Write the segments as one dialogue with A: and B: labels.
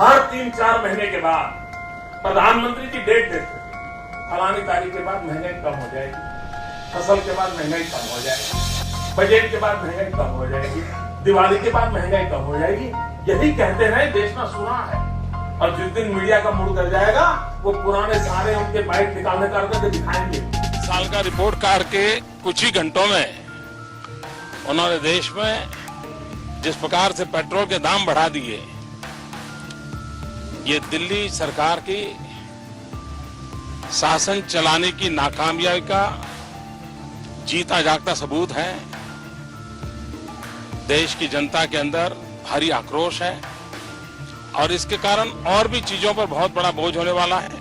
A: हर 3-4 महीने के बाद प्रधानमंत्री जी डेट देते थे, फलानी तारीख के बाद महंगाई कम हो जाएगी, फसल के बाद महंगाई कम हो जाएगी, बजट के बाद महंगाई कम हो जाएगी, दिवाली के बाद महंगाई कम हो जाएगी। यही कहते रहे, देश में सुना है। और जिस दिन मीडिया का मूड कर जाएगा, वो पुराने सारे उनके बाइक निकालने करके दिखाएंगे।
B: साल का रिपोर्ट कार्ड के कुछ ही घंटों में उन्होंने देश में जिस प्रकार से पेट्रोल के दाम बढ़ा दिए, ये दिल्ली सरकार की शासन चलाने की नाकामयाबी का जीता जागता सबूत है। देश की जनता के अंदर भारी आक्रोश है और इसके कारण और भी चीजों पर बहुत बड़ा बोझ होने वाला है,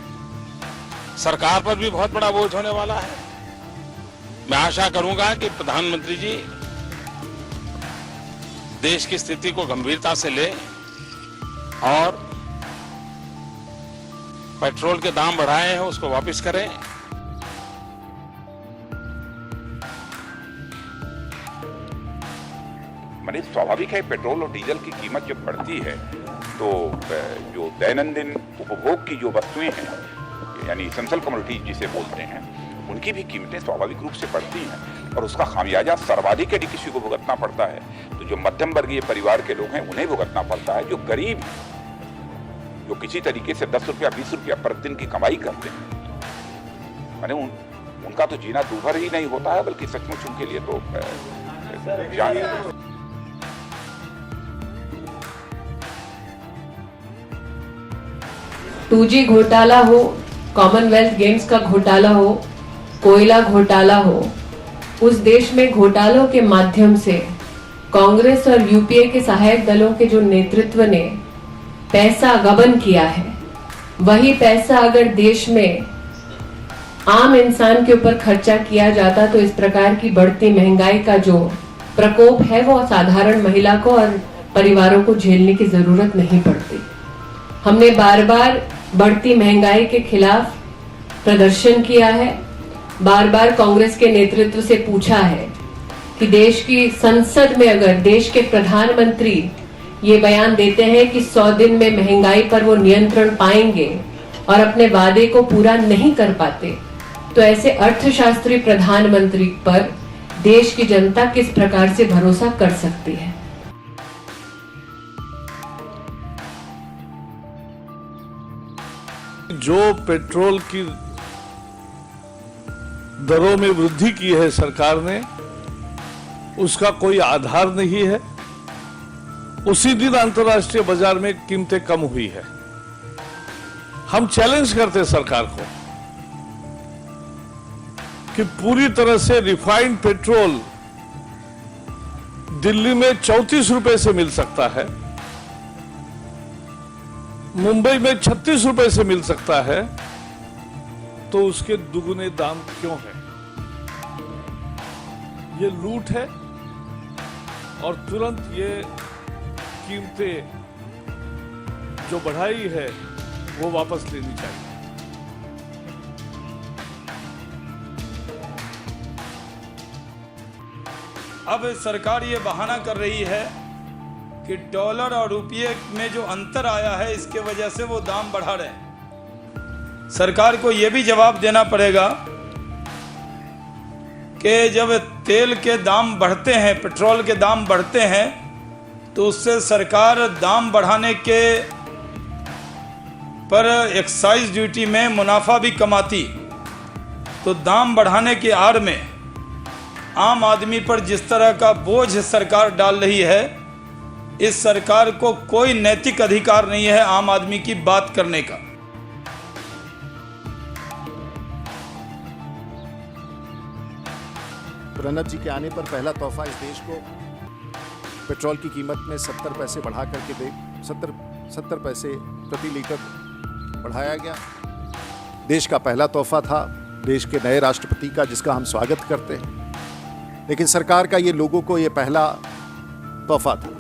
B: सरकार पर भी बहुत बड़ा बोझ होने वाला है। मैं आशा करूंगा कि प्रधानमंत्री जी देश की स्थिति को गंभीरता से ले और पेट्रोल के दाम बढ़ाए हैं उसको वापस करें।
C: माने स्वाभाविक है, पेट्रोल और डीजल की कीमत जब बढ़ती है तो जो दैनंदिन उपभोग की जो वस्तुएं हैं, यानी एसेंशियल कमोडिटीज जिसे बोलते हैं, उनकी भी कीमतें स्वाभाविक रूप से बढ़ती हैं और उसका खामियाजा सर्वाधिक यदि किसी को भुगतना पड़ता है तो जो मध्यम वर्गीय परिवार के लोग हैं उन्हें भुगतना पड़ता है। जो गरीब, जो किसी तरीके से 10 रुपया 20 रुपया प्रतिदिन की कमाई करते हैं, माने उनका तो जीना दूभर ही नहीं होता है, बल्कि सचमुच उनके लिए तो जान है।
D: 2G घोटाला हो, कॉमनवेल्थ गेम्स का घोटाला हो, कोयला घोटाला हो, उस देश में घोटालों के माध्यम से कांग्रेस और यूपीए के सहायक दलों के जो नेतृत्व ने पैसा गबन किया है, वही पैसा अगर देश में आम इंसान के ऊपर खर्चा किया जाता तो इस प्रकार की बढ़ती महंगाई का जो प्रकोप है वो साधारण महिला को और परिवारों को झेलने की जरूरत नहीं पड़ती। हमने बार बार बढ़ती महंगाई के खिलाफ प्रदर्शन किया है, बार बार कांग्रेस के नेतृत्व से पूछा है कि देश की संसद में अगर देश के प्रधानमंत्री ये बयान देते हैं कि 100 दिन में महंगाई पर वो नियंत्रण पाएंगे और अपने वादे को पूरा नहीं कर पाते, तो ऐसे अर्थशास्त्री प्रधानमंत्री पर देश की जनता किस प्रकार से भरोसा कर सकती है।
E: जो पेट्रोल की दरों में वृद्धि की है सरकार ने, उसका कोई आधार नहीं है। उसी दिन अंतर्राष्ट्रीय बाजार में कीमतें कम हुई है। हम चैलेंज करते सरकार को कि पूरी तरह से रिफाइंड पेट्रोल दिल्ली में 34 रुपए से मिल सकता है, मुंबई में 36 रुपए से मिल सकता है, तो उसके दुगुने दाम क्यों है? ये लूट है और तुरंत ये कीमतें जो बढ़ाई है वो वापस लेनी चाहिए।
F: अब सरकार ये बहाना कर रही है कि डॉलर और रुपये में जो अंतर आया है इसके वजह से वो दाम बढ़ा रहे हैं। सरकार को ये भी जवाब देना पड़ेगा कि जब तेल के दाम बढ़ते हैं, पेट्रोल के दाम बढ़ते हैं, तो उससे सरकार दाम बढ़ाने के पर एक्साइज ड्यूटी में मुनाफा भी कमाती, तो दाम बढ़ाने की आड़ में आम आदमी पर जिस तरह का बोझ सरकार डाल रही है, इस सरकार को कोई नैतिक अधिकार नहीं है आम आदमी की बात करने का।
G: प्रणब जी के आने पर पहला तोहफा इस देश को पेट्रोल की कीमत में 70 पैसे बढ़ा करके 70 पैसे प्रति लीटर बढ़ाया गया। देश का पहला तोहफा था देश के नए राष्ट्रपति का, जिसका हम स्वागत करते हैं। लेकिन सरकार का ये लोगों को ये पहला तोहफा था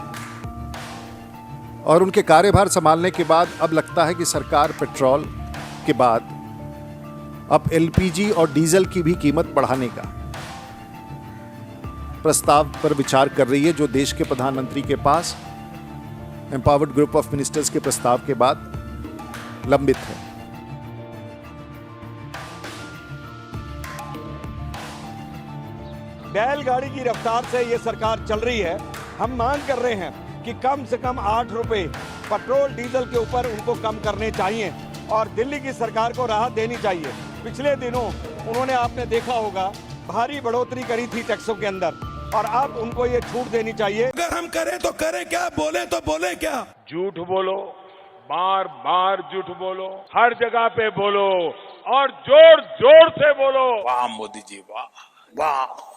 G: और उनके कार्यभार संभालने के बाद अब लगता है कि सरकार पेट्रोल के बाद अब एलपीजी और डीजल की भी कीमत बढ़ाने का प्रस्ताव पर विचार कर रही है, जो देश के प्रधानमंत्री के पास एम्पावर्ड ग्रुप ऑफ मिनिस्टर्स के प्रस्ताव के बाद लंबित है।
H: बैलगाड़ी की रफ्तार से ये सरकार चल रही है। हम मांग कर रहे हैं कि कम से कम 8 रुपए पेट्रोल डीजल के ऊपर उनको कम करने चाहिए और दिल्ली की सरकार को राहत देनी चाहिए। पिछले दिनों उन्होंने, आपने देखा होगा, भारी बढ़ोतरी करी थी टैक्सों के अंदर और अब उनको ये छूट देनी चाहिए।
I: अगर हम करें तो करें क्या, बोले तो बोले क्या?
B: झूठ बोलो, बार बार झूठ बोलो, हर जगह पे बोलो और जोर जोर से बोलो। वाह मोदी जी वाह, वाह।